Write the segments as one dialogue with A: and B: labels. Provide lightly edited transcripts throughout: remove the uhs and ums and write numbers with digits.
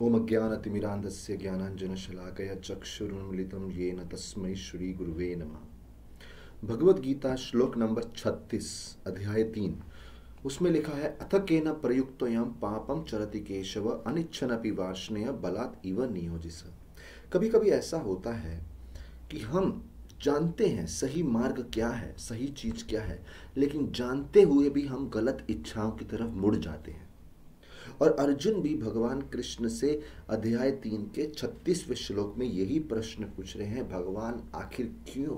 A: ओम अज्ञानतिमिरान्धस्य ज्ञानाञ्जनशलाकया चक्षुरुन्मिलितं येन तस्मै श्री गुरुवे नमः। भगवद गीता श्लोक नंबर 36 अध्याय 3 उसमें लिखा है अथ केन प्रयुक्तोऽयं पापं चरति केशव अनिच्छन्नपि वार्ष्णेय बलात् इव नियोजित। कभी कभी ऐसा होता है कि हम जानते हैं सही मार्ग क्या है, सही चीज क्या है, लेकिन जानते हुए भी हम गलत इच्छाओं की तरफ मुड़ जाते हैं। और अर्जुन भी भगवान कृष्ण से अध्याय 3 के 36वें श्लोक में यही प्रश्न पूछ रहे हैं, भगवान आखिर क्यों,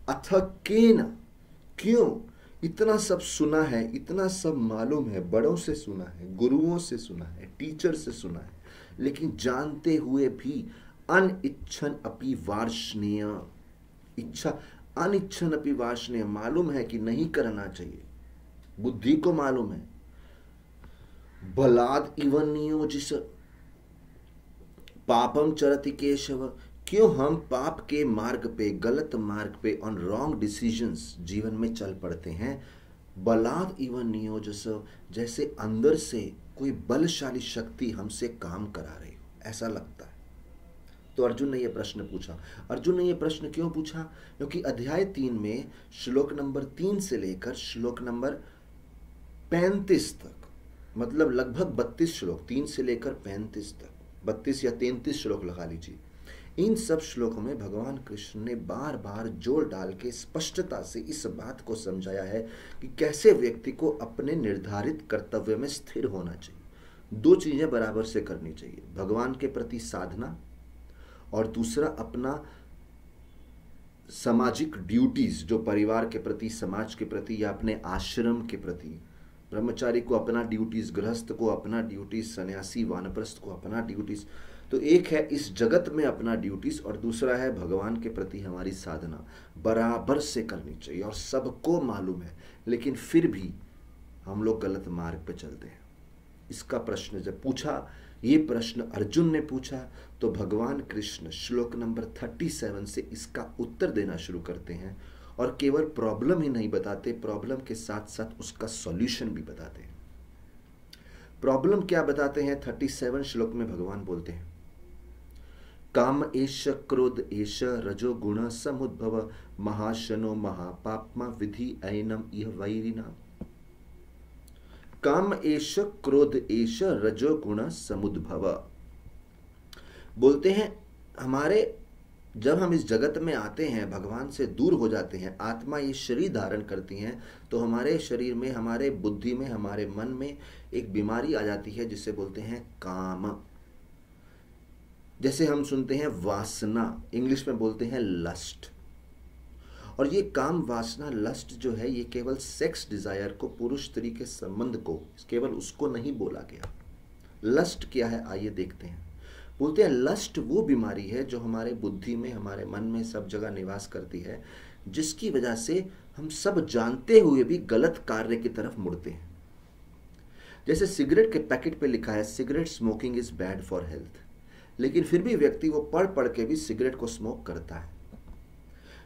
A: अथ केन, क्यों? इतना सब सुना है, इतना सब मालूम है, बड़ों से सुना है, गुरुओं से सुना है, टीचर से सुना है, लेकिन जानते हुए भी अनिच्छन अपि वार्ष्णेय, इच्छा अनिच्छन अपि वार्ष्णेय, मालूम है कि नहीं करना चाहिए, बुद्धि को मालूम है, बलाद इव नियोजित पापम चरति केशव, क्यों हम पाप के मार्ग पे, गलत मार्ग पे, ऑन रॉन्ग डिसीजंस जीवन में चल पड़ते हैं। बलाद इव नियोजित, जैसे अंदर से कोई बलशाली शक्ति हमसे काम करा रही हो, ऐसा लगता है। तो अर्जुन ने यह प्रश्न पूछा। अर्जुन ने यह प्रश्न क्यों पूछा? क्योंकि अध्याय 3 में श्लोक नंबर 3 से लेकर श्लोक नंबर 35 तक, मतलब लगभग 32 श्लोक, 3 से लेकर 35 तक, 32 या 33 श्लोक लगा लीजिए। इन सब श्लोकों में भगवान कृष्ण ने बार बार जोर डाल के स्पष्टता से इस बात को समझाया है कि कैसे व्यक्ति को अपने निर्धारित कर्तव्य में स्थिर होना चाहिए। दो चीजें बराबर से करनी चाहिए, भगवान के प्रति साधना और दूसरा अपना सामाजिक ड्यूटीज, जो परिवार के प्रति, समाज के प्रति या अपने आश्रम के प्रति। ब्रह्मचारी को अपना ड्यूटीज, गृहस्थ को अपना ड्यूटीज, सन्यासी वानप्रस्थ को अपना ड्यूटीज। तो एक है इस जगत में अपना ड्यूटीज और दूसरा है भगवान के प्रति हमारी साधना। बराबर से करनी चाहिए और सबको मालूम है, लेकिन फिर भी हम लोग गलत मार्ग पे चलते हैं। इसका प्रश्न जब पूछा, ये प्रश्न अर्जुन ने पूछा, तो भगवान कृष्ण श्लोक नंबर 37 से इसका उत्तर देना शुरू करते हैं। और केवल प्रॉब्लम ही नहीं बताते, प्रॉब्लम के साथ साथ उसका सॉल्यूशन भी बताते हैं। प्रॉब्लम क्या बताते हैं? 37 श्लोक में भगवान बोलते हैं, काम एष क्रोध एष रजो गुण समुद्भव महाशनो महापाप्मा विधि ऐनम इह वैरिना। काम एष क्रोध एष रजो गुण समुद्भव, बोलते हैं हमारे, जब हम इस जगत में आते हैं, भगवान से दूर हो जाते हैं, आत्मा ये शरीर धारण करती हैं, तो हमारे शरीर में, हमारे बुद्धि में, हमारे मन में एक बीमारी आ जाती है जिसे बोलते हैं काम। जैसे हम सुनते हैं वासना, इंग्लिश में बोलते हैं लस्ट। और ये काम, वासना, लस्ट जो है, ये केवल सेक्स डिजायर को, पुरुष स्त्री के संबंध को, केवल उसको नहीं बोला गया। लस्ट क्या है आइए देखते हैं। बोलते हैं लस्ट वो बीमारी है जो हमारे बुद्धि में, हमारे मन में, सब जगह निवास करती है, जिसकी वजह से हम सब जानते हुए भी गलत कार्य की तरफ मुड़ते हैं। जैसे सिगरेट के पैकेट पे लिखा है cigarette smoking is bad for health, लेकिन फिर भी व्यक्ति वो पढ़ पढ़ के भी सिगरेट को स्मोक करता है।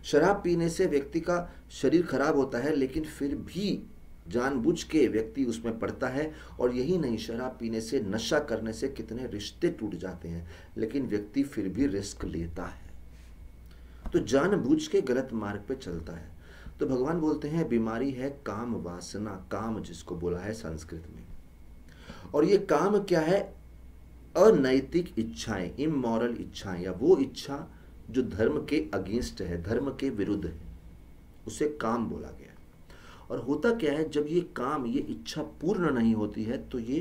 A: शराब पीने से व्यक्ति का शरीर खराब होता है, लेकिन फिर भी जानबूझ के व्यक्ति उसमें पड़ता है। और यही नहीं, शराब पीने से, नशा करने से कितने रिश्ते टूट जाते हैं, लेकिन व्यक्ति फिर भी रिस्क लेता है, तो जानबूझ के गलत मार्ग पे चलता है। तो भगवान बोलते हैं बीमारी है काम वासना, काम जिसको बोला है संस्कृत में। और ये काम क्या है? अनैतिक इच्छाएं, इमोरल इच्छाएं, या वो इच्छा जो धर्म के अगेंस्ट है, धर्म के विरुद्ध है, उसे काम बोला गया। और होता क्या है, जब ये काम, ये इच्छा पूर्ण नहीं होती है तो ये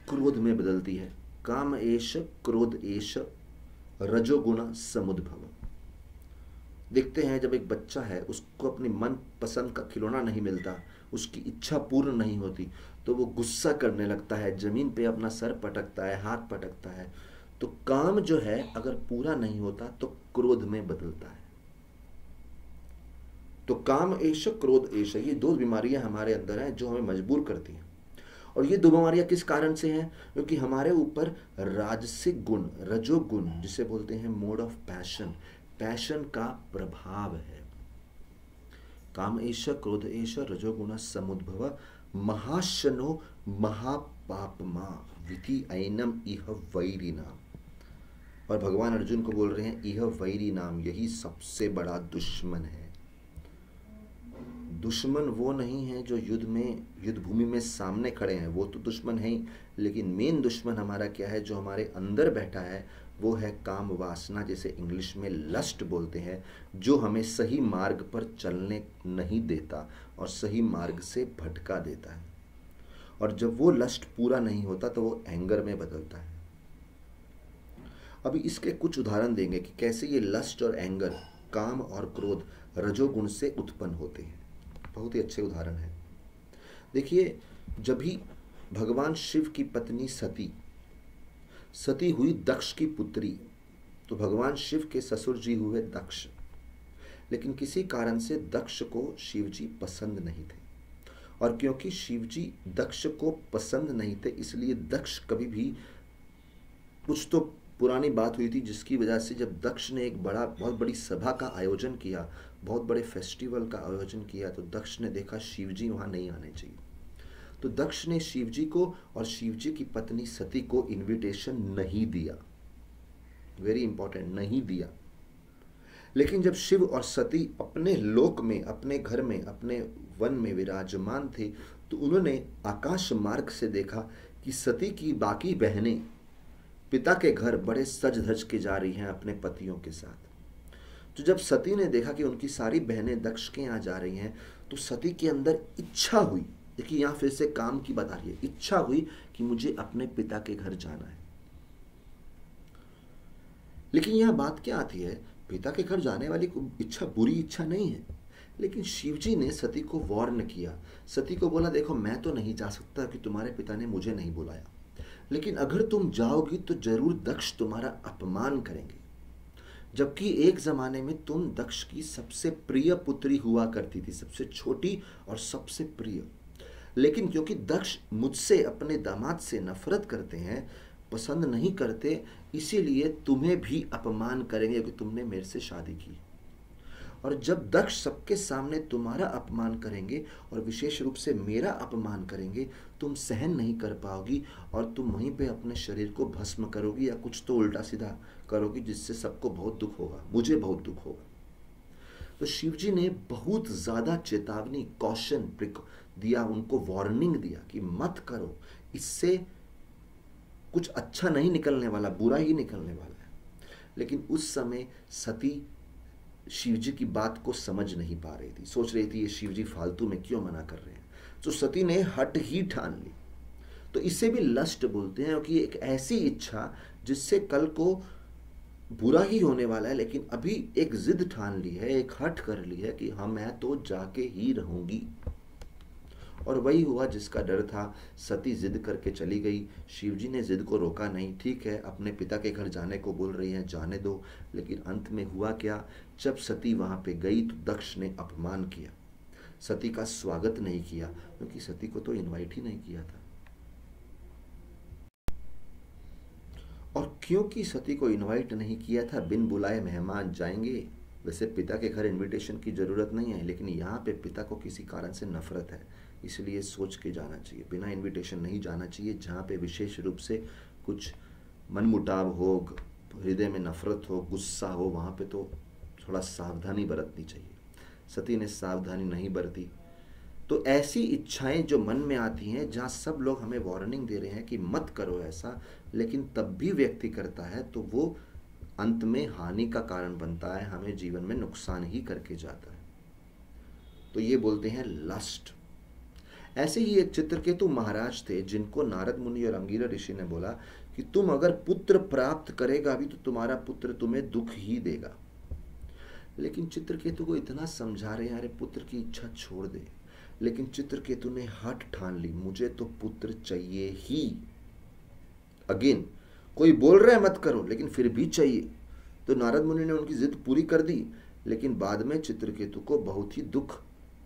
A: क्रोध में बदलती है। काम एष क्रोध एष रजोगुण समुद्भव। देखते हैं जब एक बच्चा है, उसको अपनी मन पसंद का खिलौना नहीं मिलता, उसकी इच्छा पूर्ण नहीं होती, तो वो गुस्सा करने लगता है, जमीन पे अपना सर पटकता है, हाथ पटकता है। तो काम जो है अगर पूरा नहीं होता तो क्रोध में बदलता है। तो काम एष क्रोध एष, ये दो बीमारियां हमारे अंदर हैं जो हमें मजबूर करती हैं। और ये दो बीमारियां किस कारण से हैं? क्योंकि हमारे ऊपर राजसिक गुण, रजोगुण, जिसे बोलते हैं मोड ऑफ पैशन, पैशन का प्रभाव है। काम एष क्रोध एष रजोगुण समुद्भव महाशनो पापमा विधि ऐनम इह वैरी नाम। और भगवान अर्जुन को बोल रहे हैं इह वैरी नाम, यही सबसे बड़ा दुश्मन है। दुश्मन वो नहीं है जो युद्ध भूमि में सामने खड़े हैं, वो तो दुश्मन है ही, लेकिन मेन दुश्मन हमारा क्या है, जो हमारे अंदर बैठा है, वो है काम वासना, जिसे इंग्लिश में लस्ट बोलते हैं, जो हमें सही मार्ग पर चलने नहीं देता और सही मार्ग से भटका देता है। और जब वो लस्ट पूरा नहीं होता तो वो एंगर में बदलता है। अभी इसके कुछ उदाहरण देंगे कि कैसे ये लस्ट और एंगर, काम और क्रोध रजोगुण से उत्पन्न होते हैं। बहुत ही अच्छे उदाहरण हैं। देखिए, जब भी भगवान शिव की पत्नी सती हुई दक्ष की पुत्री, तो भगवान शिव के ससुर जी हुए दक्ष, लेकिन किसी कारण से दक्ष को शिव जी पसंद नहीं थे। और क्योंकि शिव जी दक्ष को पसंद नहीं थे, इसलिए दक्ष कभी भी, कुछ तो पुरानी बात हुई थी जिसकी वजह से जब दक्ष ने एक बहुत बड़ी सभा का आयोजन किया, बहुत बड़े फेस्टिवल का आयोजन किया, तो दक्ष ने देखा शिव जी वहाँ नहीं आने चाहिए। तो दक्ष ने शिव जी को और शिव जी की पत्नी सती को इनविटेशन नहीं दिया। वेरी इंपॉर्टेंट, नहीं दिया। लेकिन जब शिव और सती अपने लोक में, अपने घर में, अपने वन में विराजमान थे, तो उन्होंने आकाश मार्ग से देखा कि सती की बाकी बहनें पिता के घर बड़े सज धज के जा रही हैं अपने पतियों के साथ। तो जब सती ने देखा कि उनकी सारी बहनें दक्ष के यहाँ जा रही हैं, तो सती के अंदर इच्छा हुई, देखिए यहाँ फिर से काम की बात आ रही है, इच्छा हुई कि मुझे अपने पिता के घर जाना है। लेकिन यहाँ बात क्या आती है, पिता के घर जाने वाली इच्छा बुरी इच्छा नहीं है, लेकिन शिवजी ने सती को वार्न किया। सती को बोला, देखो मैं तो नहीं जा सकता कि तुम्हारे पिता ने मुझे नहीं बुलाया, लेकिन अगर तुम जाओगी तो जरूर दक्ष तुम्हारा अपमान करेंगे। जबकि एक जमाने में तुम दक्ष की सबसे प्रिय पुत्री हुआ करती थी, सबसे छोटी और सबसे प्रिय। लेकिन क्योंकि दक्ष मुझसे, अपने दामाद से नफरत करते हैं, पसंद नहीं करते, इसीलिए तुम्हें भी अपमान करेंगे क्योंकि तुमने मेरे से शादी की। और जब दक्ष सबके सामने तुम्हारा अपमान करेंगे और विशेष रूप से मेरा अपमान करेंगे, तुम सहन नहीं कर पाओगी और तुम वहीं पे अपने शरीर को भस्म करोगी या कुछ तो उल्टा सीधा करोगी, जिससे सबको बहुत दुख होगा, मुझे बहुत दुख होगा। तो शिवजी ने बहुत ज़्यादा चेतावनी, कॉशन दिया, उनको वार्निंग दिया कि मत करो, इससे कुछ अच्छा नहीं निकलने वाला, बुरा ही निकलने वाला है। लेकिन उस समय सती शिवजी की बात को समझ नहीं पा रही थी, सोच रही थी ये शिवजी फालतू में क्यों मना कर रहे हैं। तो सती ने हट ही ठान ली। तो इसे भी लस्ट बोलते हैं, क्योंकि एक ऐसी इच्छा जिससे कल को बुरा ही होने वाला है, लेकिन अभी एक जिद ठान ली है, एक हट कर ली है कि हाँ मैं तो जाके ही रहूंगी। और वही हुआ जिसका डर था। सती जिद करके चली गई, शिवजी ने जिद को रोका नहीं। ठीक है, अपने पिता के घर जाने को बोल रही हैं, जाने दो। लेकिन अंत में हुआ क्या, जब सती वहां पे गई तो दक्ष ने अपमान किया, सती का स्वागत नहीं किया, क्योंकि सती को तो इनवाइट ही नहीं किया था। और क्योंकि सती को इनवाइट नहीं किया था, बिन बुलाए मेहमान जाएंगे। वैसे पिता के घर इनविटेशन की ज़रूरत नहीं है, लेकिन यहाँ पे पिता को किसी कारण से नफरत है, इसलिए सोच के जाना चाहिए, बिना इनविटेशन नहीं जाना चाहिए। जहाँ पे विशेष रूप से कुछ मनमुटाव हो, हृदय में नफरत हो, गुस्सा हो, वहाँ पे तो थोड़ा सावधानी बरतनी चाहिए। सती ने सावधानी नहीं बरती। तो ऐसी इच्छाएं जो मन में आती हैं, जहाँ सब लोग हमें वार्निंग दे रहे हैं कि मत करो ऐसा, लेकिन तब भी व्यक्ति करता है, तो वो अंत में हानि का कारण बनता है, हमें जीवन में नुकसान ही करके जाता है। तो ये बोलते हैं लस्ट। ऐसे ही एक चित्रकेतु महाराज थे, जिनको नारद मुनि और अंगिरा ऋषि ने बोला कि तुम अगर पुत्र प्राप्त करेगा भी तो तुम्हारा पुत्र तुम्हें दुख ही देगा। लेकिन चित्रकेतु को इतना समझा रहे हैं, अरे पुत्र की इच्छा छोड़ दे। लेकिन चित्रकेतु ने हट ठान ली, मुझे तो पुत्र चाहिए ही। अगेन कोई बोल रहा है मत करो, लेकिन फिर भी चाहिए। तो नारद मुनि ने उनकी जिद पूरी कर दी, लेकिन बाद में चित्रकेतु को बहुत ही दुख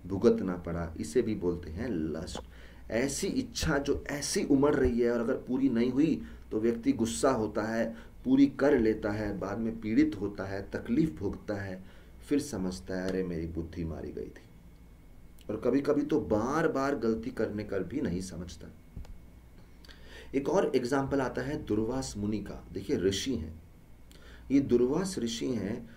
A: भुगतना पड़ा। इसे भी बोलते हैं लस्ट। ऐसी इच्छा जो ऐसी उमड़ रही है और अगर पूरी नहीं हुई तो व्यक्ति गुस्सा होता है, पूरी कर लेता है, बाद में पीड़ित होता है, तकलीफ भोगता है, फिर समझता है अरे मेरी बुद्धि मारी गई थी। और कभी कभी तो बार बार गलती करने कर भी नहीं समझता। एक और एग्जाम्पल आता है दुर्वास मुनि का। देखिए ऋषि हैं, ये दुर्वास ऋषि हैं,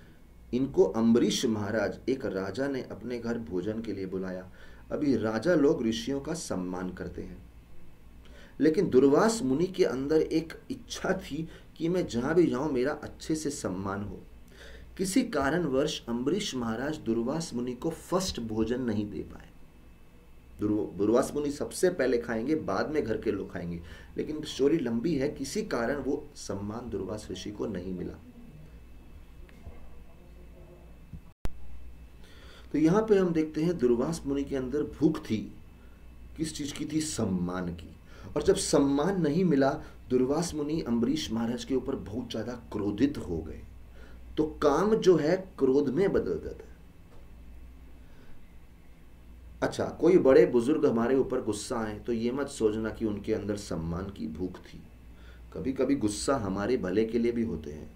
A: इनको अम्बरीश महाराज, एक राजा ने अपने घर भोजन के लिए बुलाया। अभी राजा लोग ऋषियों का सम्मान करते हैं, लेकिन दुर्वास मुनि के अंदर एक इच्छा थी कि मैं जहां भी जाऊं मेरा अच्छे से सम्मान हो। किसी कारणवश अम्बरीश महाराज दुर्वास मुनि को फर्स्ट भोजन नहीं दे पाए। दुर्वास मुनि सबसे पहले खाएंगे, बाद में घर के लोग खाएंगे, लेकिन स्टोरी लंबी है, किसी कारण वो सम्मान दुर्वास ऋषि को नहीं मिला। तो यहां पे हम देखते हैं दुर्वास मुनि के अंदर भूख थी, किस चीज की थी? सम्मान की। और जब सम्मान नहीं मिला, दुर्वास मुनि अम्बरीश महाराज के ऊपर बहुत ज्यादा क्रोधित हो गए। तो काम जो है क्रोध में बदल जाता है। अच्छा, कोई बड़े बुजुर्ग हमारे ऊपर गुस्सा आए तो ये मत सोचना कि उनके अंदर सम्मान की भूख थी। कभी कभी गुस्सा हमारे भले के लिए भी होते हैं,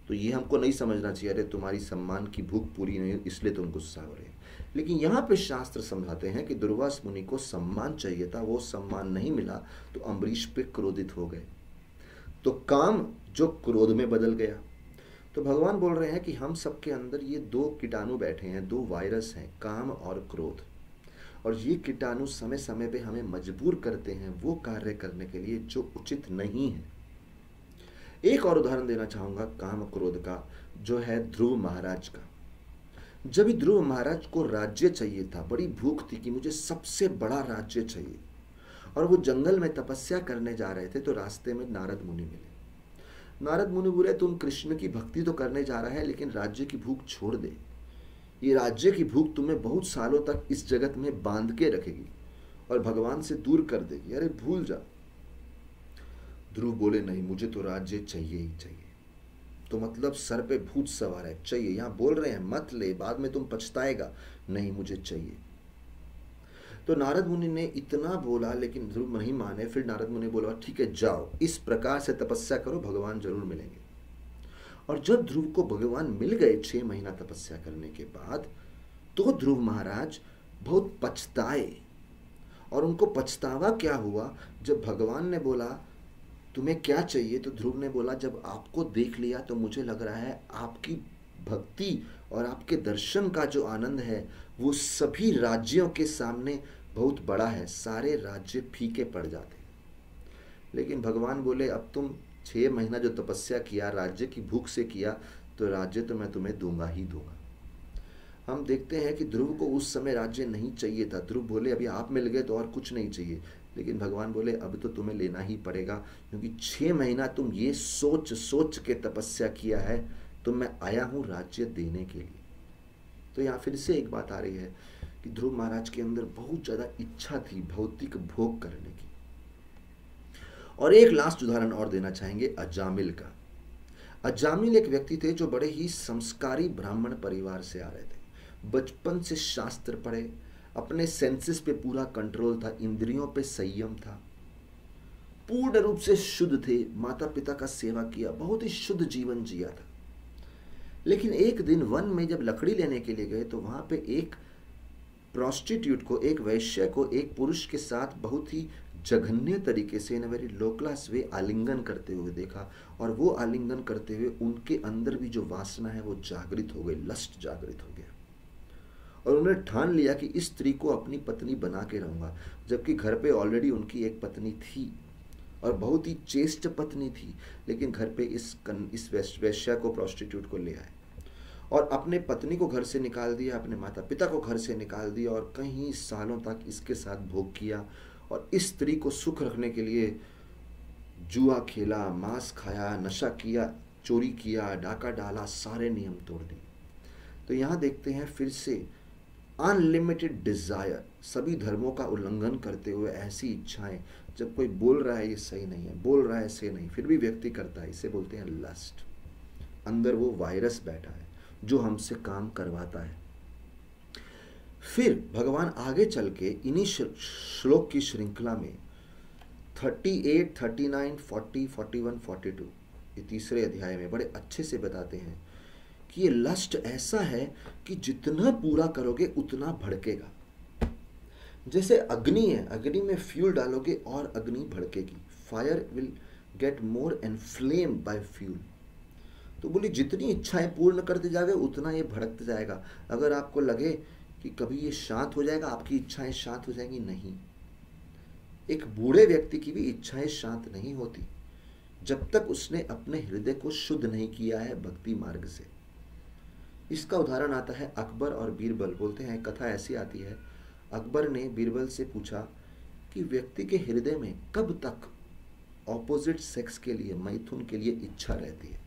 A: तो ये हमको नहीं समझना चाहिए अरे तुम्हारी सम्मान की भूख पूरी नहीं इसलिए तुम गुस्सा हो रहे हैं। लेकिन यहाँ पे शास्त्र समझाते हैं कि दुर्वास मुनि को सम्मान चाहिए था, वो सम्मान नहीं मिला तो अम्बरीश पे क्रोधित हो गए, तो काम जो क्रोध में बदल गया। तो भगवान बोल रहे हैं कि हम सबके अंदर ये दो कीटाणु बैठे हैं, दो वायरस हैं, काम और क्रोध। और ये कीटाणु समय समय पे हमें मजबूर करते हैं वो कार्य करने के लिए जो उचित नहीं है। एक और उदाहरण देना चाहूंगा काम क्रोध का, जो है ध्रुव महाराज का। जब ध्रुव महाराज को राज्य चाहिए था, बड़ी भूख थी कि मुझे सबसे बड़ा राज्य चाहिए, और वो जंगल में तपस्या करने जा रहे थे, तो रास्ते में नारद मुनि मिले। नारद मुनि बोले तुम कृष्ण की भक्ति तो करने जा रहा है, लेकिन राज्य की भूख छोड़ दे, ये राज्य की भूख तुम्हें बहुत सालों तक इस जगत में बांध के रखेगी और भगवान से दूर कर देगी, अरे भूल जा। ध्रुव बोले नहीं, मुझे तो राज्य चाहिए ही चाहिए। तो मतलब सर पे भूत सवार है, चाहिए। यहां बोल रहे हैं मत ले, बाद में तुम पछताएगा, नहीं मुझे चाहिए। तो नारद मुनि ने इतना बोला, लेकिन ध्रुव नहीं माने। फिर नारद मुनि बोला ठीक है जाओ, इस प्रकार से तपस्या करो, भगवान जरूर मिलेंगे। और जब ध्रुव को भगवान मिल गए 6 महीना तपस्या करने के बाद, तो ध्रुव महाराज बहुत पछताए। और उनको पछतावा क्या हुआ? जब भगवान ने बोला तुम्हें क्या चाहिए, तो ध्रुव ने बोला जब आपको देख लिया तो मुझे लग रहा है आपकी भक्ति और आपके दर्शन का जो आनंद है वो सभी राज्यों के सामने बहुत बड़ा है, सारे राज्य फीके पड़ जाते। लेकिन भगवान बोले अब तुम 6 महीना जो तपस्या किया, राज्य की भूख से किया, तो राज्य तो मैं तुम्हें दूंगा ही दूंगा। हम देखते हैं कि ध्रुव को उस समय राज्य नहीं चाहिए था। ध्रुव बोले अभी आप मिल गए तो और कुछ नहीं चाहिए, लेकिन भगवान बोले अब तो तुम्हें लेना ही पड़ेगा, क्योंकि 6 महीना तुम ये सोच सोच के तपस्या किया है, तो मैं आया हूं राज्य देने के लिए। तो यहाँ फिर से एक बात आ रही है कि ध्रुव महाराज के अंदर बहुत ज्यादा इच्छा थी भौतिक भोग करने की। और एक लास्ट उदाहरण और देना चाहेंगे अजामिल का। अजामिल एक व्यक्ति थे जो बड़े ही संस्कारी ब्राह्मण परिवार से आ रहे थे। बचपन से शास्त्र पढ़े, अपने सेंसेस पे पूरा कंट्रोल था, इंद्रियों पे संयम था, पूर्ण रूप से शुद्ध थे, माता पिता का सेवा किया, बहुत ही शुद्ध जीवन जिया था। लेकिन एक दिन वन में जब लकड़ी लेने के लिए गए तो वहां पे एक प्रोस्टिट्यूट को, एक वैश्य को, एक पुरुष के साथ बहुत ही जघन्य तरीके से, इन वेरी लो क्लास वे, आलिंगन करते हुए देखा। और वो आलिंगन करते हुए उनके अंदर भी जो वासना है वो जागृत हो गई, लस्ट जागृत हो गया। और उन्होंने ठान लिया कि इस स्त्री को अपनी पत्नी बना के रहूंगा, जबकि घर पे ऑलरेडी उनकी एक पत्नी थी और बहुत ही चेष्ट पत्नी थी। लेकिन घर पे इस वैश्या को, प्रोस्टिट्यूट को ले आए और अपने पत्नी को घर से निकाल दिया, अपने माता पिता को घर से निकाल दिया, और कई सालों तक इसके साथ भोग किया। और इस स्त्री को सुख रखने के लिए जुआ खेला, मांस खाया, नशा किया, चोरी किया, डाका डाला, सारे नियम तोड़ दिए। तो यहाँ देखते हैं फिर से अनलिमिटेड डिजायर, सभी धर्मों का उल्लंघन करते हुए ऐसी इच्छाएं। जब कोई बोल रहा है ये सही नहीं है, बोल रहा है सही नहीं, फिर भी व्यक्ति करता है, इसे बोलते हैं लस्ट। अंदर वो वायरस बैठा है जो हमसे काम करवाता है। फिर भगवान आगे चल के इन्हीं श्लोक की श्रृंखला में 38, 39, 40, 41, 42 ये तीसरे अध्याय में बड़े अच्छे से बताते हैं कि ये लस्ट ऐसा है कि जितना पूरा करोगे उतना भड़केगा। जैसे अग्नि है, अग्नि में फ्यूल डालोगे और अग्नि भड़केगी, fire will get more inflamed by fuel. तो बोली जितनी इच्छाएं पूर्ण करते जाओगे उतना ये भड़कते जाएगा। अगर आपको लगे कि कभी ये शांत हो जाएगा, आपकी इच्छाएं शांत हो जाएंगी, नहीं। एक बूढ़े व्यक्ति की भी इच्छाएं शांत नहीं होती जब तक उसने अपने हृदय को शुद्ध नहीं किया है भक्ति मार्ग से। इसका उदाहरण आता है अकबर और बीरबल। बोलते हैं, कथा ऐसी आती है, अकबर ने बीरबल से पूछा कि व्यक्ति के हृदय में कब तक ऑपोजिट सेक्स के लिए, मैथुन के लिए इच्छा रहती है?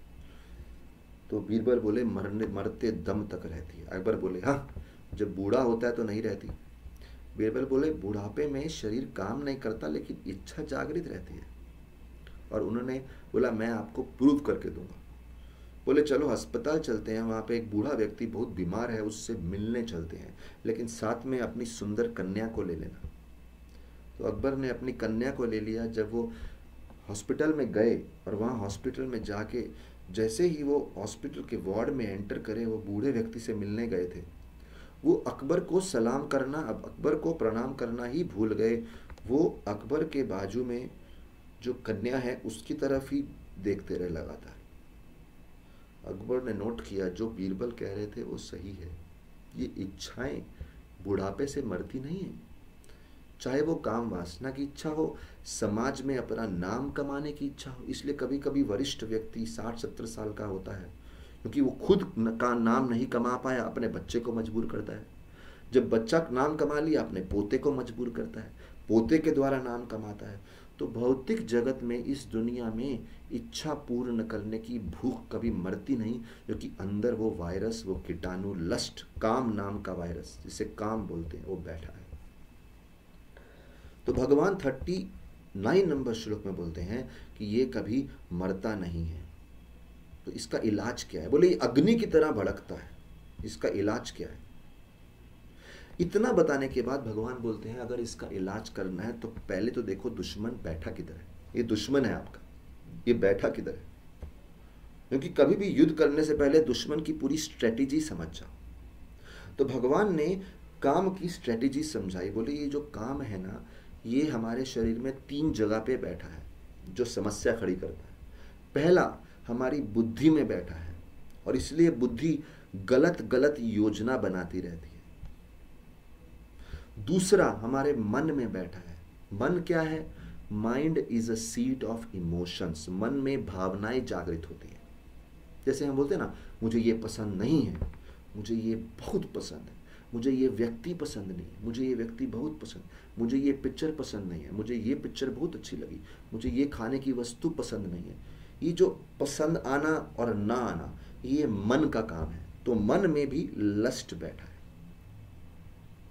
A: तो बीरबल बोले, मरते दम तक रहती है। अकबर बोले, हाँ, जब बूढ़ा होता है तो नहीं रहती। बीरबल बोले, बुढ़ापे में शरीर काम नहीं करता लेकिन इच्छा जागृत रहती है। और उन्होंने बोला, मैं आपको प्रूव करके दूंगा। बोले, चलो अस्पताल चलते हैं, वहाँ पे एक बूढ़ा व्यक्ति बहुत बीमार है, उससे मिलने चलते हैं, लेकिन साथ में अपनी सुंदर कन्या को ले लेना। तो अकबर ने अपनी कन्या को ले लिया। जब वो हॉस्पिटल में गए और वहाँ हॉस्पिटल में जाके जैसे ही वो हॉस्पिटल के वार्ड में एंटर करे, वो बूढ़े व्यक्ति से मिलने गए थे, वो अकबर को सलाम करना, अब अकबर को प्रणाम करना ही भूल गए। वो अकबर के बाजू में जो कन्या है उसकी तरफ ही देखते रहे लगातार। अकबर ने नोट किया, जो बीरबल कह रहे थे वो सही है। ये इच्छाएं बुढ़ापे से मरती नहीं है, चाहे वो काम वासना की इच्छा हो, समाज में अपना नाम कमाने की इच्छा हो। इसलिए कभी कभी वरिष्ठ व्यक्ति 60-70 साल का होता है, क्योंकि वो खुद का नाम नहीं कमा पाया, अपने बच्चे को मजबूर करता है। जब बच्चा नाम कमा लिया, अपने पोते को मजबूर करता है, पोते के द्वारा नाम कमाता है। तो भौतिक जगत में, इस दुनिया में इच्छा पूर्ण करने की भूख कभी मरती नहीं, क्योंकि अंदर वो वायरस, वो कीटाणु, लस्ट, काम नाम का वायरस, जिसे काम बोलते हैं, वो बैठा है। तो भगवान 39 नंबर श्लोक में बोलते हैं कि ये कभी मरता नहीं है। तो इसका इलाज क्या है? बोले, ये अग्नि की तरह भड़कता है, इसका इलाज क्या है? इतना बताने के बाद भगवान बोलते हैं, अगर इसका इलाज करना है तो पहले तो देखो दुश्मन बैठा किधर है। ये दुश्मन है आपका, ये बैठा किधर है? क्योंकि कभी भी युद्ध करने से पहले दुश्मन की पूरी स्ट्रेटेजी समझ जाओ। तो भगवान ने काम की स्ट्रेटेजी समझाई। बोले, ये जो काम है ना, ये हमारे शरीर में 3 जगह पे बैठा है जो समस्या खड़ी करता है। पहला, हमारी बुद्धि में बैठा है, और इसलिए बुद्धि गलत गलत योजना बनाती रहती है। दूसरा, हमारे मन में बैठा है। मन क्या है? Mind is a seat of emotions. मन में भावनाएं जागृत होती है। जैसे हम बोलते हैं ना, मुझे ये पसंद नहीं है, मुझे ये बहुत पसंद है, मुझे ये व्यक्ति पसंद नहीं है, मुझे ये व्यक्ति बहुत पसंद, मुझे ये पिक्चर पसंद नहीं है, मुझे ये पिक्चर बहुत अच्छी लगी, मुझे ये खाने की वस्तु पसंद नहीं है। ये जो पसंद आना और ना आना, ये मन का काम है। तो मन में भी लस्ट बैठा है,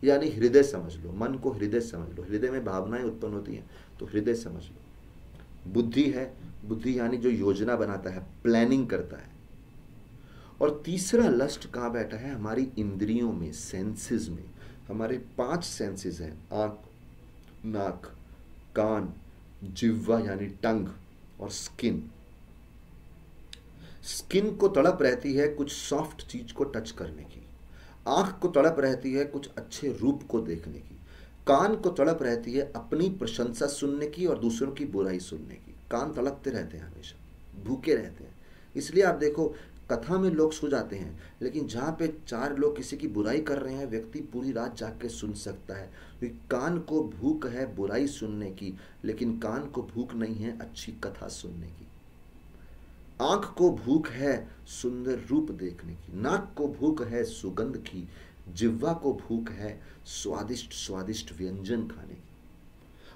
A: यानी हृदय समझ लो। मन को हृदय समझ लो। हृदय में भावनाएं उत्पन्न होती हैं, तो हृदय समझ लो। बुद्धि है, बुद्धि यानी जो योजना बनाता है, प्लानिंग करता है। और तीसरा लस्ट कहाँ बैठा है? हमारी इंद्रियों में, सेंसेस में। हमारे 5 सेंसेस हैं, आंख, नाक, कान, जिह्वा यानी टंग, और स्किन। स्किन को तड़प रहती है कुछ सॉफ्ट चीज को टच करने की, आंख को तड़प रहती है कुछ अच्छे रूप को देखने की, कान को तड़प रहती है अपनी प्रशंसा सुनने की और दूसरों की बुराई सुनने की। कान तड़पते रहते हैं, हमेशा भूखे रहते हैं। इसलिए आप देखो, कथा में लोग सो जाते हैं, लेकिन जहाँ पे 4 लोग किसी की बुराई कर रहे हैं, व्यक्ति पूरी रात जाग के सुन सकता है, क्योंकि कान को भूख है बुराई सुनने की, लेकिन कान को भूख नहीं है अच्छी कथा सुनने की। आंख को भूख है सुंदर रूप देखने की, नाक को भूख है सुगंध की, जिह्वा को भूख है स्वादिष्ट स्वादिष्ट व्यंजन खाने की।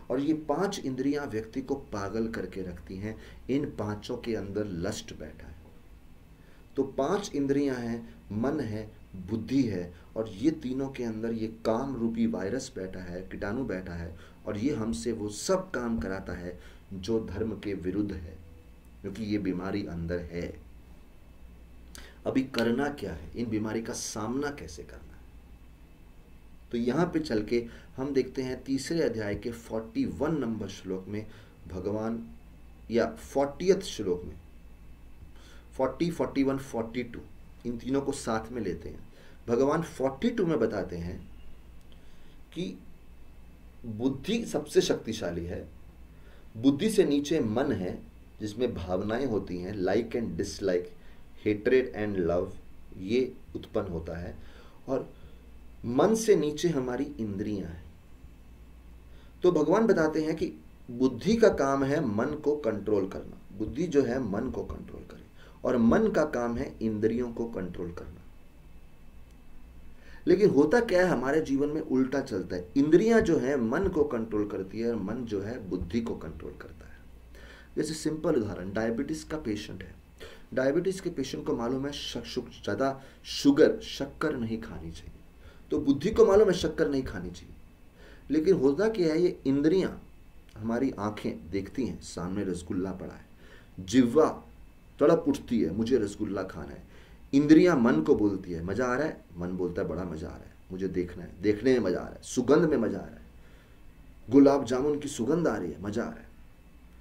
A: और ये 5 इंद्रियां व्यक्ति को पागल करके रखती हैं। इन 5 के अंदर लस्ट बैठा है। तो 5 इंद्रियां हैं, मन है, बुद्धि है, और ये तीनों के अंदर ये काम रूपी वायरस बैठा है, कीटाणु बैठा है, और ये हमसे वो सब काम कराता है जो धर्म के विरुद्ध है, क्योंकि ये बीमारी अंदर है। अभी करना क्या है? इन बीमारी का सामना कैसे करना है? तो यहाँ पे चल के हम देखते हैं तीसरे अध्याय के 41 नंबर श्लोक में भगवान, या 40th श्लोक में, 40, 41, 42, इन तीनों को साथ में लेते हैं। भगवान 42 में बताते हैं कि बुद्धि सबसे शक्तिशाली है, बुद्धि से नीचे मन है, जिसमें भावनाएं होती हैं, like and dislike, hatred and love, ये उत्पन्न होता है। और मन से नीचे हमारी इंद्रियां हैं। तो भगवान बताते हैं कि बुद्धि का काम है मन को कंट्रोल करना, बुद्धि जो है मन को कंट्रोल करे, और मन का काम है इंद्रियों को कंट्रोल करना। लेकिन होता क्या है, हमारे जीवन में उल्टा चलता है। इंद्रियां जो है मन को कंट्रोल करती है और मन जो है बुद्धि को कंट्रोल करता है। जैसे सिंपल उदाहरण, डायबिटीज का पेशेंट है। डायबिटीज के पेशेंट को मालूम है ज़्यादा शुगर, शक्कर नहीं खानी चाहिए, तो बुद्धि को मालूम है शक्कर नहीं खानी चाहिए। लेकिन होता क्या है, ये इंद्रियां, हमारी आंखें देखती हैं सामने रसगुल्ला पड़ा है, जिह्वा तड़प उठती है मुझे रसगुल्ला खाना है, इंद्रियां मन को बोलती है मजा आ रहा है, मन बोलता है बड़ा मजा आ रहा है, मुझे देखना है, देखने में मजा आ रहा है, सुगंध में मजा आ रहा है, गुलाब जामुन की सुगंध आ रही है, मजा आ रहा है,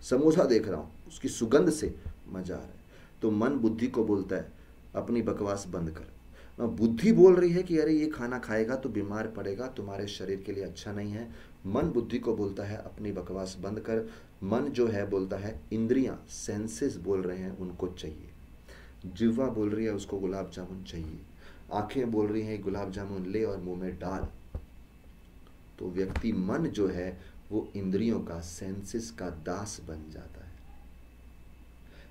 A: समोसा देख रहा हूं उसकी सुगंध से मजा आ रहा है। तो मन बुद्धि को बोलता है अपनी बकवास बंद कर। बुद्धि बोल रही है कि अरे ये खाना खाएगा तो बीमार पड़ेगा, तुम्हारे शरीर के लिए अच्छा नहीं है। मन बुद्धि को बोलता है अपनी बकवास बंद कर। मन जो है बोलता है, इंद्रियां, सेंसेस बोल रहे हैं उनको चाहिए, जिह्वा बोल रही है उसको गुलाब जामुन चाहिए, आंखें बोल रही हैं गुलाब जामुन ले और मुंह में डाल। तो व्यक्ति मन जो है वो इंद्रियों का, सेंसेस का दास बन जाता है।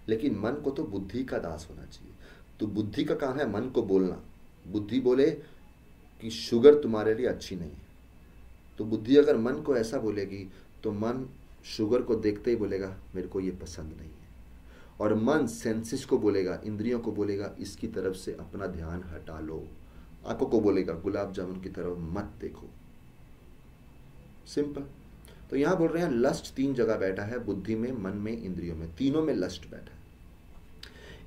A: लेकिन मन को तो बुद्धि का दास होना चाहिए। तो बुद्धि का काम है मन को बोलना। बुद्धि बोले कि शुगर तुम्हारे लिए अच्छी नहीं है, तो बुद्धि अगर मन को ऐसा बोलेगी तो मन शुगर को देखते ही बोलेगा मेरे को ये पसंद नहीं है। और मन सेंसेस को बोलेगा, इंद्रियों को बोलेगा इसकी तरफ से अपना ध्यान हटा लो। आंखों को बोलेगा गुलाब जामुन की तरफ मत देखो। सिंपल। तो यहां बोल रहे हैं लस्ट 3 जगह बैठा है, बुद्धि में, मन में, इंद्रियों में, तीनों में लस्ट बैठा है।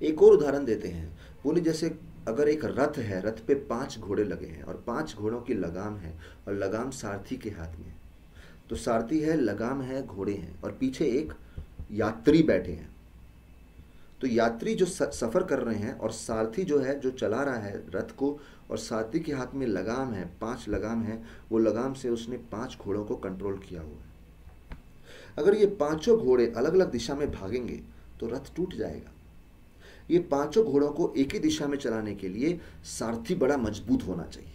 A: एक और उदाहरण देते हैं। बोले जैसे अगर एक रथ है, रथ पे 5 घोड़े लगे हैं और 5 घोड़ों की लगाम है और लगाम सारथी के हाथ में है। तो सारथी है, लगाम है, घोड़े हैं और पीछे एक यात्री बैठे हैं। तो यात्री जो सफर कर रहे हैं और सारथी जो है, जो चला रहा है रथ को, और सारथी के हाथ में लगाम है, 5 लगाम है, वो लगाम से उसने 5 घोड़ों को कंट्रोल किया हुआ है। अगर ये 5 घोड़े अलग अलग दिशा में भागेंगे तो रथ टूट जाएगा। ये 5 घोड़ों को एक ही दिशा में चलाने के लिए सारथी बड़ा मजबूत होना चाहिए,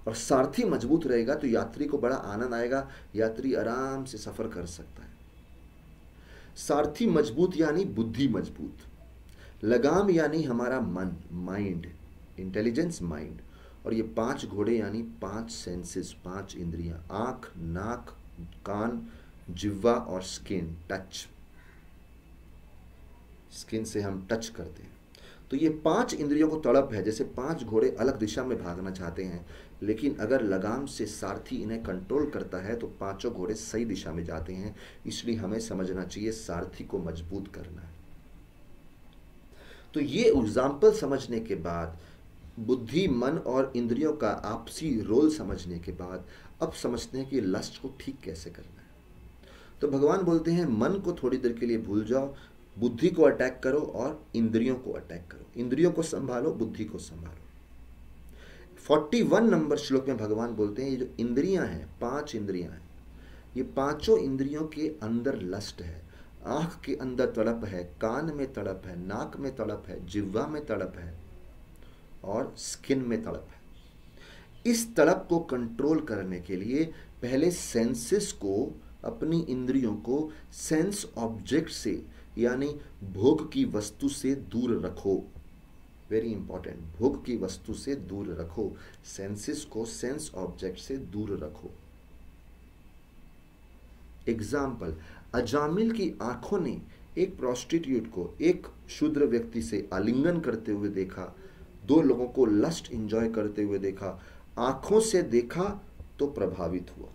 A: और सारथी मजबूत रहेगा तो यात्री को बड़ा आनंद आएगा, यात्री आराम से सफर कर सकता है। सारथी मजबूत यानी बुद्धि मजबूत, लगाम यानी हमारा मन, माइंड, इंटेलिजेंस, माइंड, और ये 5 घोड़े यानी 5 सेंसेस, 5 इंद्रियां, आंख, नाक, कान, जिह्वा और स्किन, टच। स्किन से हम टच करते हैं। तो ये 5 इंद्रियों को तड़प है, जैसे 5 घोड़े अलग दिशा में भागना चाहते हैं, लेकिन अगर लगाम से सारथी इन्हें कंट्रोल करता है तो 5 घोड़े सही दिशा में जाते हैं। इसलिए हमें समझना चाहिए सारथी को मजबूत करना है। तो ये एग्जाम्पल समझने के बाद, बुद्धि, मन और इंद्रियों का आपसी रोल समझने के बाद, अब समझते हैं कि लस्ट को ठीक कैसे करना है। तो भगवान बोलते हैं मन को थोड़ी देर के लिए भूल जाओ, बुद्धि को अटैक करो और इंद्रियों को अटैक करो। इंद्रियों को संभालो, बुद्धि को संभालो। 41 नंबर श्लोक में भगवान बोलते हैं ये जो इंद्रियां हैं, 5 इंद्रियां हैं, ये 5 इंद्रियों के अंदर लस्ट है। आंख के अंदर तड़प है, कान में तड़प है, नाक में तड़प है, जिह्वा में तड़प है और स्किन में तड़प है। इस तड़प को कंट्रोल करने के लिए पहले सेंसेस को, अपनी इंद्रियों को सेंस ऑब्जेक्ट से यानी भोग की वस्तु से दूर रखो। वेरी इंपॉर्टेंट, भोग की वस्तु से दूर रखो। सेंसेस को सेंस ऑब्जेक्ट से दूर रखो। एग्जाम्पल, अजामिल की आंखों ने एक प्रोस्टिट्यूट को एक शूद्र व्यक्ति से आलिंगन करते हुए देखा, 2 लोगों को लस्ट एंजॉय करते हुए देखा। आंखों से देखा तो प्रभावित हुआ।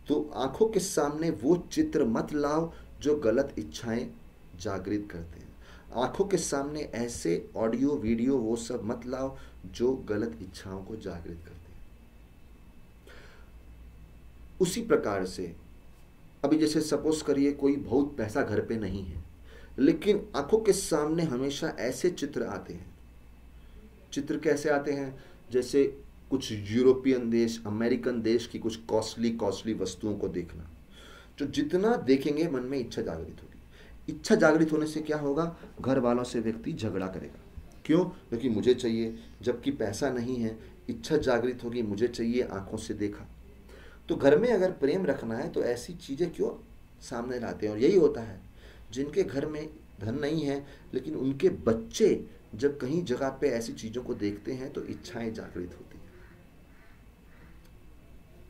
A: तो आंखों के सामने वो चित्र मत लाओ जो गलत इच्छाएं जागृत करते हैं। आंखों के सामने ऐसे ऑडियो, वीडियो वो सब मत लाओ जो गलत इच्छाओं को जागृत करते हैं। उसी प्रकार से अभी जैसे सपोज करिए कोई बहुत पैसा घर पे नहीं है, लेकिन आंखों के सामने हमेशा ऐसे चित्र आते हैं। चित्र कैसे आते हैं? जैसे कुछ यूरोपियन देश, अमेरिकन देश की कुछ कॉस्टली वस्तुओं को देखना, जो जितना देखेंगे मन में इच्छा जागृत होगी। इच्छा जागृत होने से क्या होगा, घर वालों से व्यक्ति झगड़ा करेगा। क्यों? क्योंकि मुझे चाहिए, जबकि पैसा नहीं है। इच्छा जागृत होगी, मुझे चाहिए, आंखों से देखा। तो घर में अगर प्रेम रखना है तो ऐसी चीज़ें क्यों सामने लाते हैं। और यही होता है जिनके घर में धन नहीं है लेकिन उनके बच्चे जब कहीं जगह पे ऐसी चीज़ों को देखते हैं तो इच्छाएं जागृत होती हैं।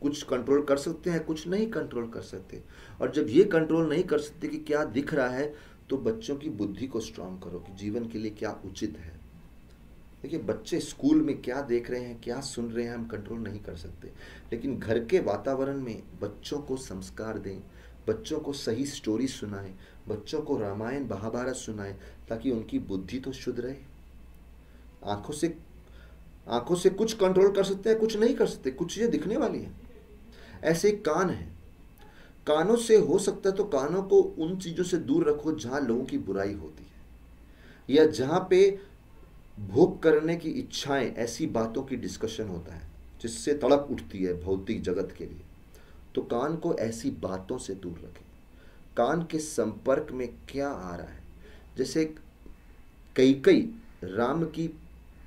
A: कुछ कंट्रोल कर सकते हैं, कुछ नहीं कंट्रोल कर सकते। और जब ये कंट्रोल नहीं कर सकते कि क्या दिख रहा है, तो बच्चों की बुद्धि को स्ट्रांग करो कि जीवन के लिए क्या उचित है। देखिए, बच्चे स्कूल में क्या देख रहे हैं, क्या सुन रहे हैं, हम कंट्रोल नहीं कर सकते, लेकिन घर के वातावरण में बच्चों को संस्कार दें, बच्चों को सही स्टोरी सुनाएं, बच्चों को रामायण महाभारत सुनाएं, ताकि उनकी बुद्धि तो शुद्ध रहे। आंखों से कुछ कंट्रोल कर सकते हैं, कुछ नहीं कर सकते, कुछ चीज़ें दिखने वाली हैं। ऐसे ही कान है, कानों से हो सकता है तो कानों को उन चीज़ों से दूर रखो जहाँ लोगों की बुराई होती है, या जहाँ पे भोग करने की इच्छाएं, ऐसी बातों की डिस्कशन होता है जिससे तड़प उठती है भौतिक जगत के लिए। तो कान को ऐसी बातों से दूर रखें। कान के संपर्क में क्या आ रहा है, जैसे कैकेयी राम की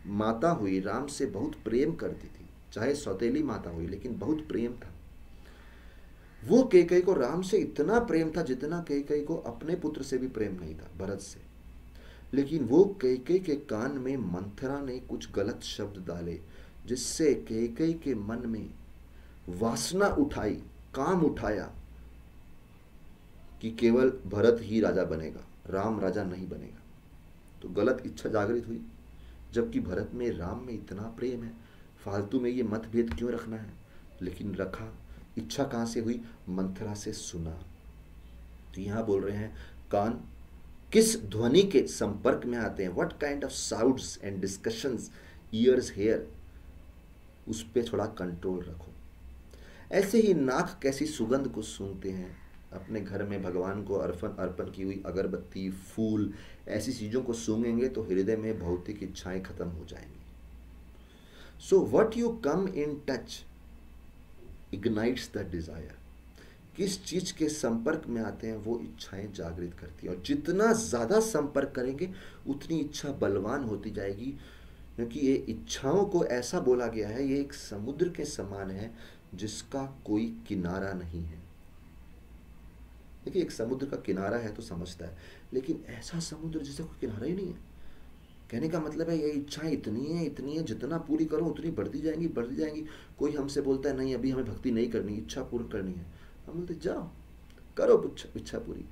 A: माता हुई, राम से बहुत प्रेम करती थी, चाहे सौतेली माता हुई लेकिन बहुत प्रेम था। वो कैकेयी को राम से इतना प्रेम था जितना कैकेयी को अपने पुत्र से भी प्रेम नहीं था, भरत से। लेकिन वो कैकेयी के कान में मंथरा ने कुछ गलत शब्द डाले, जिससे कैकेयी के मन में वासना उठाई, काम उठाया कि केवल भरत ही राजा बनेगा, राम राजा नहीं बनेगा। तो गलत इच्छा जागृत हुई, जबकि भरत में राम में इतना प्रेम है, फालतू में ये मतभेद क्यों रखना है। लेकिन रखा। इच्छा कहाँ से हुई? मंथरा से सुना। तो यहाँ बोल रहे हैं कान किस ध्वनि के संपर्क में आते हैं, what kind of sounds and discussions ears hear, उस पर थोड़ा कंट्रोल रखो। ऐसे ही नाक कैसी सुगंध को सूंघते हैं, अपने घर में भगवान को अर्पण की हुई अगरबत्ती, फूल, ऐसी चीज़ों को सूंघेंगे तो हृदय में भौतिक इच्छाएं खत्म हो जाएंगी। So what you come in touch ignites the desire. किस चीज के संपर्क में आते हैं वो इच्छाएं जागृत करती है, और जितना ज्यादा संपर्क करेंगे उतनी इच्छा बलवान होती जाएगी। क्योंकि ये इच्छाओं को ऐसा बोला गया है, ये एक समुद्र के समान है जिसका कोई किनारा नहीं है। देखिए, एक समुद्र का किनारा है तो समझता है, लेकिन ऐसा समुद्र जिसका कोई किनारा ही नहीं है। कहने का मतलब है ये इच्छाएं इतनी है, जितना पूरी करो उतनी बढ़ती जाएंगी। कोई हमसे बोलता है नहीं, अभी हमें भक्ति नहीं करनी, इच्छा पूर्ण करनी है। हम बोलते जाओ करो इच्छा पूरी।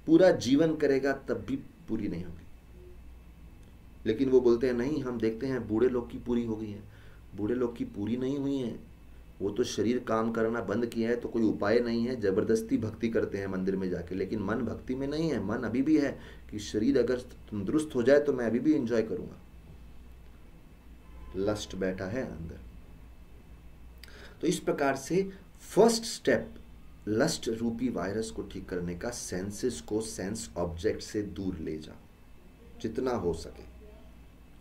A: पूरा जीवन करेगा तब भी पूरी नहीं होगी। लेकिन वो बोलते हैं नहीं, हम देखते हैं बूढ़े लोग की पूरी हो गई है। बूढ़े लोग की पूरी नहीं हुई है, वो तो शरीर काम करना बंद किया है, तो कोई उपाय नहीं है, जबरदस्ती भक्ति करते हैं मंदिर में जाके। लेकिन मन भक्ति में नहीं है, मन अभी भी है कि शरीर अगर तंदुरुस्त हो जाए तो मैं अभी भी एंजॉय करूंगा। लस्ट बैठा है अंदर। तो इस प्रकार से फर्स्ट स्टेप लस्ट रूपी वायरस को ठीक करने का, सेंसेस को सेंस ऑब्जेक्ट से दूर ले जाओ जितना हो सके,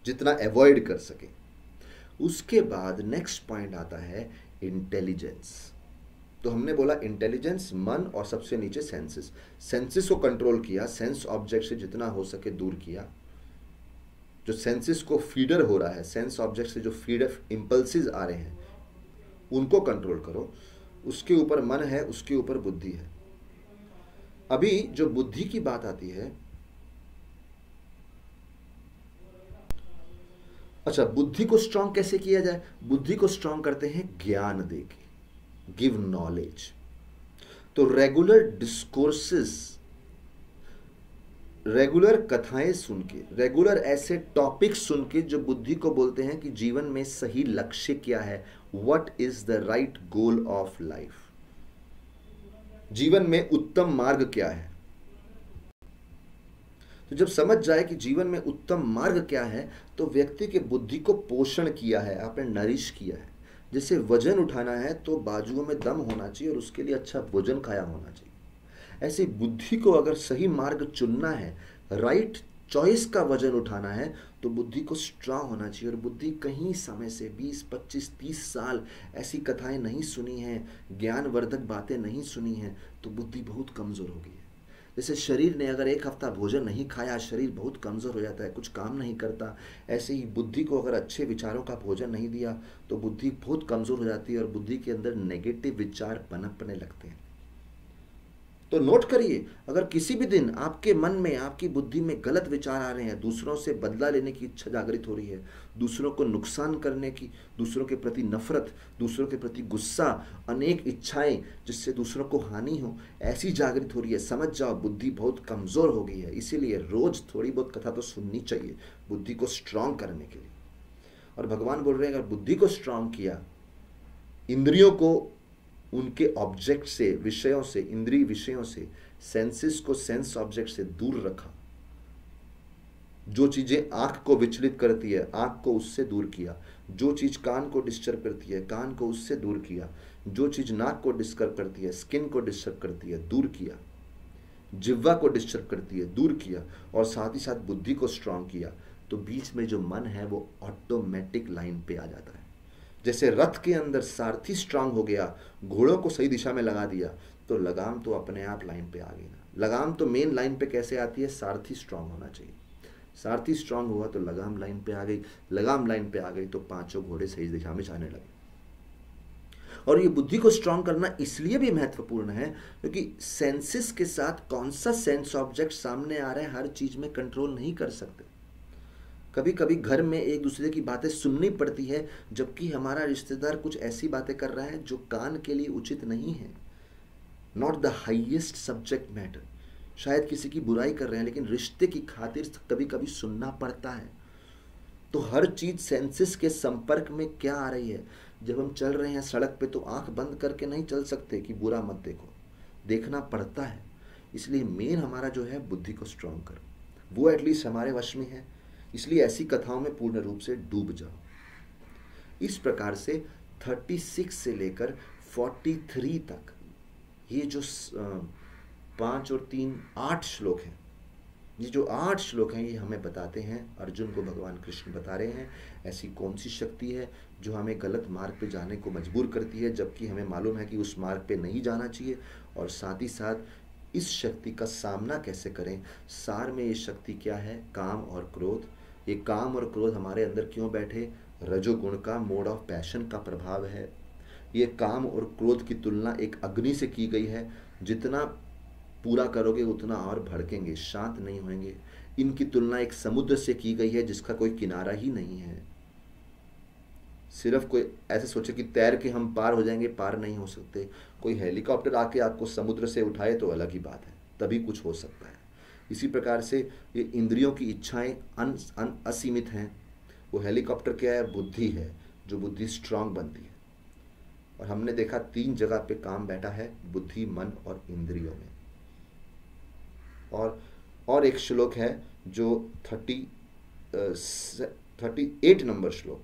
A: जितना अवॉइड कर सके। उसके बाद नेक्स्ट पॉइंट आता है इंटेलिजेंस। तो हमने बोला इंटेलिजेंस, मन, और सबसे नीचे सेंसेस। सेंसेस को कंट्रोल किया, सेंस ऑब्जेक्ट से जितना हो सके दूर किया। जो सेंसेस को फीडर हो रहा है, सेंस ऑब्जेक्ट से जो फीडर इंपल्सेस आ रहे हैं उनको कंट्रोल करो। उसके ऊपर मन है, उसके ऊपर बुद्धि है। अभी जो बुद्धि की बात आती है, अच्छा, बुद्धि को स्ट्रांग कैसे किया जाए? बुद्धि को स्ट्रांग करते हैं ज्ञान देके, गिव नॉलेज। तो रेगुलर डिस्कोर्सेस, रेगुलर कथाएं सुन के, रेगुलर ऐसे टॉपिक्स सुन के जो बुद्धि को बोलते हैं कि जीवन में सही लक्ष्य क्या है, what is the right goal of life, जीवन में उत्तम मार्ग क्या है। तो जब समझ जाए कि जीवन में उत्तम मार्ग क्या है, तो व्यक्ति के बुद्धि को पोषण किया है, आपने नरिश किया है। जैसे वजन उठाना है तो बाजुओं में दम होना चाहिए और उसके लिए अच्छा भोजन खाया होना चाहिए। ऐसे बुद्धि को अगर सही मार्ग चुनना है, राइट चॉइस का वजन उठाना है तो बुद्धि को स्ट्रांग होना चाहिए। और बुद्धि कहीं समय से 20, 25, 30 साल ऐसी कथाएं नहीं सुनी हैं, ज्ञानवर्धक बातें नहीं सुनी हैं, तो बुद्धि बहुत कमज़ोर हो गई है। जैसे शरीर ने अगर एक हफ्ता भोजन नहीं खाया, शरीर बहुत कमज़ोर हो जाता है, कुछ काम नहीं करता। ऐसे ही बुद्धि को अगर अच्छे विचारों का भोजन नहीं दिया तो बुद्धि बहुत कमज़ोर हो जाती है और बुद्धि के अंदर नेगेटिव विचार पनपने लगते हैं। तो नोट करिए, अगर किसी भी दिन आपके मन में, आपकी बुद्धि में गलत विचार आ रहे हैं, दूसरों से बदला लेने की इच्छा जागृत हो रही है, दूसरों को नुकसान करने की, दूसरों के प्रति नफरत, दूसरों के प्रति गुस्सा, अनेक इच्छाएं जिससे दूसरों को हानि हो, ऐसी जागृत हो रही है, समझ जाओ बुद्धि बहुत कमज़ोर हो गई है। इसीलिए रोज थोड़ी बहुत कथा तो सुननी चाहिए बुद्धि को स्ट्रांग करने के लिए। और भगवान बोल रहे हैं अगर बुद्धि को स्ट्रांग किया, इंद्रियों को उनके ऑब्जेक्ट से, विषयों से, इंद्रिय विषयों से, सेंसेस को सेंस ऑब्जेक्ट से दूर रखा, जो चीजें आंख को विचलित करती है आंख को उससे दूर किया, जो चीज कान को डिस्टर्ब करती है कान को उससे दूर किया, जो चीज नाक को डिस्टर्ब करती है, स्किन को डिस्टर्ब करती है, दूर किया, जिह्वा को डिस्टर्ब करती है, दूर किया, और साथ ही साथ बुद्धि को स्ट्रांग किया, तो बीच में जो मन है वो ऑटोमेटिक लाइन पे आ जाता है। जैसे रथ के अंदर सारथी स्ट्रांग हो गया, घोड़ों को सही दिशा में लगा दिया, तो लगाम तो अपने आप लाइन पे आ गई ना। लगाम तो मेन लाइन पे कैसे आती है? सारथी स्ट्रांग होना चाहिए। सारथी स्ट्रांग हुआ तो लगाम लाइन पे आ गई, लगाम लाइन पे आ गई तो पांचों घोड़े सही दिशा में जाने लगे। और ये बुद्धि को स्ट्रांग करना इसलिए भी महत्वपूर्ण है क्योंकि सेंसेस के साथ कौन सा सेंस ऑब्जेक्ट सामने आ रहा है हर चीज में कंट्रोल नहीं कर सकते। कभी कभी घर में एक दूसरे की बातें सुननी पड़ती है जबकि हमारा रिश्तेदार कुछ ऐसी बातें कर रहा है जो कान के लिए उचित नहीं है। Not the highest subject matter, शायद किसी की बुराई कर रहे हैं लेकिन रिश्ते की खातिर कभी कभी सुनना पड़ता है। तो हर चीज सेंसेस के संपर्क में क्या आ रही है। जब हम चल रहे हैं सड़क पे तो आंख बंद करके नहीं चल सकते कि बुरा मत देखो, देखना पड़ता है। इसलिए मेन हमारा जो है बुद्धि को स्ट्रांग करो, वो एटलीस्ट हमारे वश में है। इसलिए ऐसी कथाओं में पूर्ण रूप से डूब जाओ। इस प्रकार से 36 से लेकर 43 तक ये जो 5 और 3 8 श्लोक हैं, ये जो 8 श्लोक हैं ये हमें बताते हैं, अर्जुन को भगवान कृष्ण बता रहे हैं ऐसी कौन सी शक्ति है जो हमें गलत मार्ग पे जाने को मजबूर करती है जबकि हमें मालूम है कि उस मार्ग पे नहीं जाना चाहिए, और साथ ही साथ इस शक्ति का सामना कैसे करें। सार में ये शक्ति क्या है? काम और क्रोध। ये काम और क्रोध हमारे अंदर क्यों बैठे? रजोगुण का, मोड ऑफ पैशन का प्रभाव है। ये काम और क्रोध की तुलना एक अग्नि से की गई है, जितना पूरा करोगे उतना और भड़केंगे, शांत नहीं होंगे। इनकी तुलना एक समुद्र से की गई है जिसका कोई किनारा ही नहीं है। सिर्फ कोई ऐसे सोचे कि तैर के हम पार हो जाएंगे, पार नहीं हो सकते। कोई हेलीकॉप्टर आके आपको समुद्र से उठाए तो अलग ही बात है, तभी कुछ हो सकता है। इसी प्रकार से ये इंद्रियों की इच्छाएं असीमित हैं। वो हेलीकॉप्टर क्या है? बुद्धि है, जो बुद्धि स्ट्रांग बनती है। और हमने देखा 3 जगह पे काम बैठा है, बुद्धि, मन और इंद्रियों में। और एक श्लोक है जो 38 नंबर श्लोक,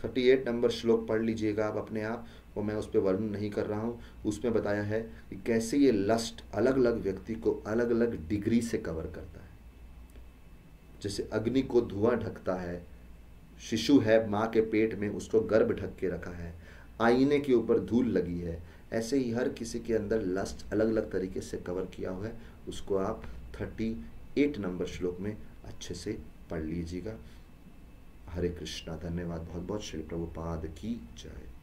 A: 38 नंबर श्लोक पढ़ लीजिएगा आप अपने आप, वो मैं उस पर वर्णन नहीं कर रहा हूँ। उसमें बताया है कि कैसे ये लस्ट अलग अलग व्यक्ति को अलग अलग डिग्री से कवर करता है। जैसे अग्नि को धुआं ढकता है, शिशु है माँ के पेट में, उसको गर्भ ढक के रखा है, आईने के ऊपर धूल लगी है, ऐसे ही हर किसी के अंदर लस्ट अलग अलग तरीके से कवर किया हुआ है। उसको आप 38 नंबर श्लोक में अच्छे से पढ़ लीजिएगा। हरे कृष्णा। धन्यवाद बहुत बहुत। श्री प्रभुपाद की जय।